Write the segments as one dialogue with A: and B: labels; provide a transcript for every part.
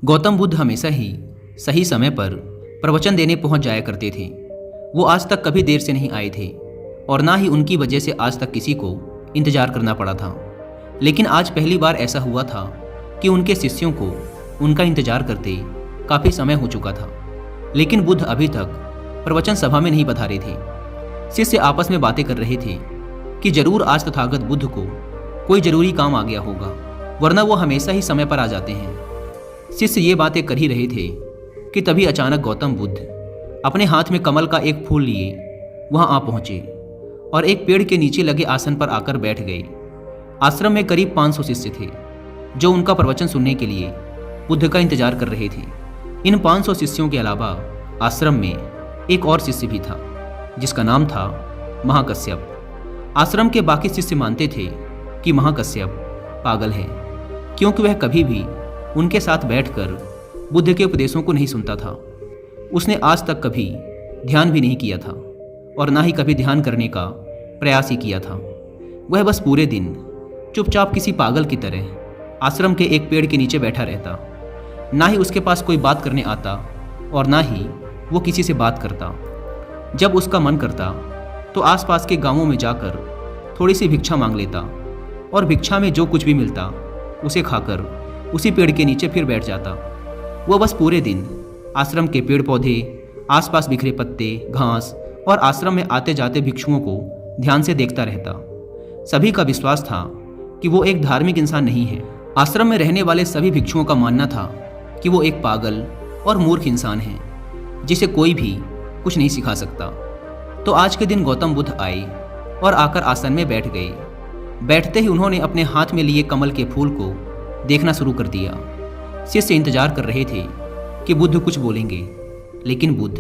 A: गौतम बुद्ध हमेशा ही सही समय पर प्रवचन देने पहुंच जाया करते थे। वो आज तक कभी देर से नहीं आए थे और ना ही उनकी वजह से आज तक किसी को इंतजार करना पड़ा था। लेकिन आज पहली बार ऐसा हुआ था कि उनके शिष्यों को उनका इंतजार करते काफ़ी समय हो चुका था, लेकिन बुद्ध अभी तक प्रवचन सभा में नहीं पधारे थे। शिष्य आपस में बातें कर रहे थे कि जरूर आज तथागत बुद्ध को कोई जरूरी काम आ गया होगा, वरना वो हमेशा ही समय पर आ जाते हैं। शिष्य ये बातें कर ही रहे थे कि तभी अचानक गौतम बुद्ध अपने हाथ में कमल का एक फूल लिए वहां आ पहुंचे और एक पेड़ के नीचे लगे आसन पर आकर बैठ गए। आश्रम में करीब 500 शिष्य थे जो उनका प्रवचन सुनने के लिए बुद्ध का इंतजार कर रहे थे। इन 500 शिष्यों के अलावा आश्रम में एक और शिष्य भी था जिसका नाम था महाकश्यप। आश्रम के बाकी शिष्य मानते थे कि महाकश्यप पागल है, क्योंकि वह कभी भी उनके साथ बैठकर बुद्ध के उपदेशों को नहीं सुनता था। उसने आज तक कभी ध्यान भी नहीं किया था और ना ही कभी ध्यान करने का प्रयास ही किया था। वह बस पूरे दिन चुपचाप किसी पागल की तरह आश्रम के एक पेड़ के नीचे बैठा रहता। ना ही उसके पास कोई बात करने आता और ना ही वो किसी से बात करता। जब उसका मन करता तो आसपास के गांवों में जाकर थोड़ी सी भिक्षा मांग लेता और भिक्षा में जो कुछ भी मिलता उसे खाकर उसी पेड़ के नीचे फिर बैठ जाता। वह बस पूरे दिन आश्रम के पेड़ पौधे, आसपास बिखरे पत्ते, घास और आश्रम में आते जाते भिक्षुओं को ध्यान से देखता रहता। सभी का विश्वास था कि वो एक धार्मिक इंसान नहीं है। आश्रम में रहने वाले सभी भिक्षुओं का मानना था कि वो एक पागल और मूर्ख इंसान है जिसे कोई भी कुछ नहीं सिखा सकता। तो आज के दिन गौतम बुद्ध आए और आकर आसन में बैठ गए। बैठते ही उन्होंने अपने हाथ में लिए कमल के फूल को देखना शुरू कर दिया। शिष्य इंतजार कर रहे थे कि बुद्ध कुछ बोलेंगे, लेकिन बुद्ध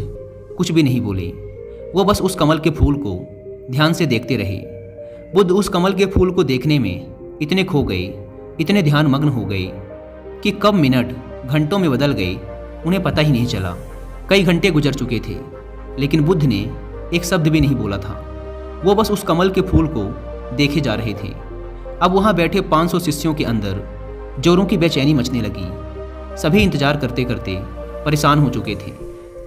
A: कुछ भी नहीं बोले। वो बस उस कमल के फूल को ध्यान से देखते रहे। बुद्ध उस कमल के फूल को देखने में इतने खो गए, इतने ध्यान मग्न हो गए कि कब मिनट घंटों में बदल गए उन्हें पता ही नहीं चला। कई घंटे गुजर चुके थे, लेकिन बुद्ध ने एक शब्द भी नहीं बोला था। वो बस उस कमल के फूल को देखे जा रहे थे। अब वहाँ बैठे 500 शिष्यों के अंदर जोरों की बेचैनी मचने लगी। सभी इंतजार करते करते परेशान हो चुके थे।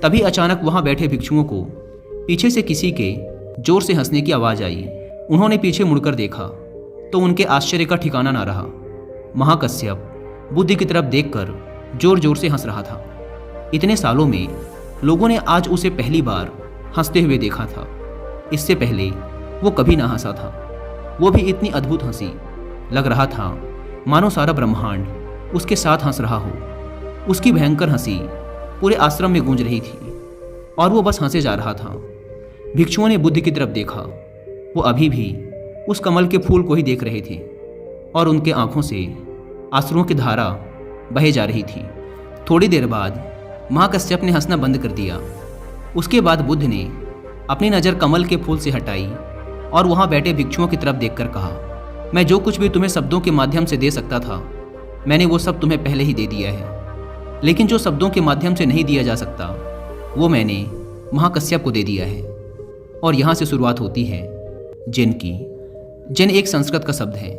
A: तभी अचानक वहाँ बैठे भिक्षुओं को पीछे से किसी के जोर से हंसने की आवाज़ आई। उन्होंने पीछे मुड़कर देखा तो उनके आश्चर्य का ठिकाना ना रहा। महाकश्यप बुद्ध की तरफ देखकर जोर जोर से हंस रहा था। इतने सालों में लोगों ने आज उसे पहली बार हंसते हुए देखा था। इससे पहले वो कभी ना हंसा था। वो भी इतनी अद्भुत हंसी, लग रहा था मानो सारा ब्रह्मांड उसके साथ हंस रहा हो। उसकी भयंकर हंसी पूरे आश्रम में गूंज रही थी और वो बस हंसे जा रहा था। भिक्षुओं ने बुद्ध की तरफ देखा। वो अभी भी उस कमल के फूल को ही देख रहे थे और उनके आंखों से आंसुओं की धारा बहे जा रही थी। थोड़ी देर बाद महाकश्यप ने हंसना बंद कर दिया। उसके बाद बुद्ध ने अपनी नज़र कमल के फूल से हटाई और वहाँ बैठे भिक्षुओं की तरफ देखकर कहा, मैं जो कुछ भी तुम्हें शब्दों के माध्यम से दे सकता था, मैंने वो सब तुम्हें पहले ही दे दिया है। लेकिन जो शब्दों के माध्यम से नहीं दिया जा सकता, वो मैंने महाकश्यप को दे दिया है। और यहाँ से शुरुआत होती है जिन की। जिन एक संस्कृत का शब्द है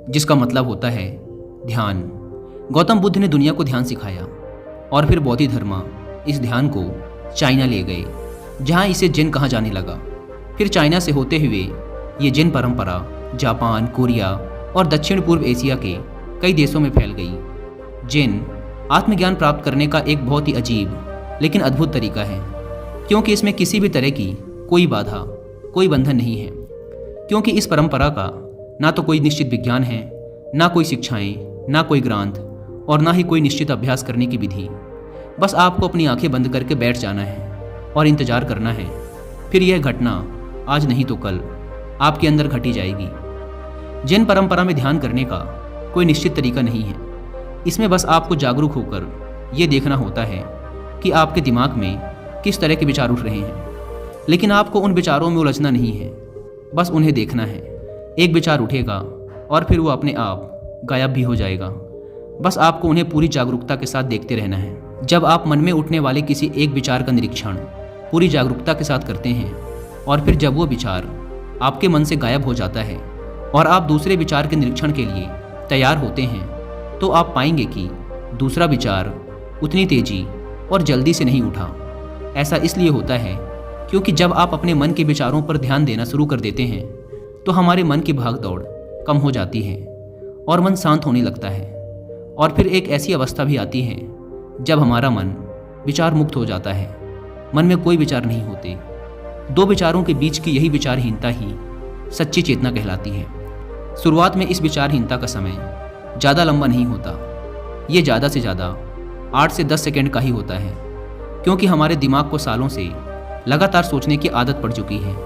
A: जिसका मतलब होता है ध्यान। गौतम बुद्ध ने दुनिया को ध्यान सिखाया और फिर बौद्ध धर्म इस ध्यान को चाइना ले गए, जहाँ इसे जिन कहा जाने लगा। फिर चाइना से होते हुए ये जिन परंपरा जापान, कोरिया और दक्षिण पूर्व एशिया के कई देशों में फैल गई। जिन आत्मज्ञान प्राप्त करने का एक बहुत ही अजीब लेकिन अद्भुत तरीका है, क्योंकि इसमें किसी भी तरह की कोई बाधा, कोई बंधन नहीं है। क्योंकि इस परंपरा का ना तो कोई निश्चित विज्ञान है, ना कोई शिक्षाएं, ना कोई ग्रंथ और ना ही कोई निश्चित अभ्यास करने की विधि। बस आपको अपनी आंखें बंद करके बैठ जाना है और इंतजार करना है। फिर यह घटना आज नहीं तो कल आपके अंदर घटी जाएगी। जिन परंपरा में ध्यान करने का कोई निश्चित तरीका नहीं है। इसमें बस आपको जागरूक होकर ये देखना होता है कि आपके दिमाग में किस तरह के विचार उठ रहे हैं। लेकिन आपको उन विचारों में उलझना नहीं है, बस उन्हें देखना है। एक विचार उठेगा और फिर वो अपने आप गायब भी हो जाएगा। बस आपको उन्हें पूरी जागरूकता के साथ देखते रहना है। जब आप मन में उठने वाले किसी एक विचार का निरीक्षण पूरी जागरूकता के साथ करते हैं और फिर जब वो विचार आपके मन से गायब हो जाता है और आप दूसरे विचार के निरीक्षण के लिए तैयार होते हैं, तो आप पाएंगे कि दूसरा विचार उतनी तेजी और जल्दी से नहीं उठा। ऐसा इसलिए होता है क्योंकि जब आप अपने मन के विचारों पर ध्यान देना शुरू कर देते हैं तो हमारे मन की भाग दौड़ कम हो जाती है और मन शांत होने लगता है। और फिर एक ऐसी अवस्था भी आती है जब हमारा मन विचार मुक्त हो जाता है। मन में कोई विचार नहीं होते। दो विचारों के बीच की यही विचारहीनता ही सच्ची चेतना कहलाती है। शुरुआत में इस विचारहीनता का समय ज़्यादा लंबा नहीं होता। ये ज़्यादा से ज़्यादा 8 से 10 सेकंड का ही होता है, क्योंकि हमारे दिमाग को सालों से लगातार सोचने की आदत पड़ चुकी है।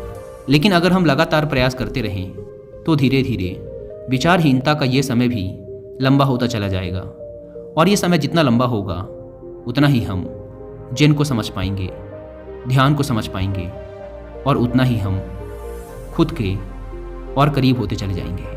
A: लेकिन अगर हम लगातार प्रयास करते रहें तो धीरे धीरे विचारहीनता का ये समय भी लंबा होता चला जाएगा। और ये समय जितना लंबा होगा उतना ही हम जेन को समझ पाएंगे, ध्यान को समझ पाएंगे, और उतना ही हम खुद के और करीब होते चले जाएंगे।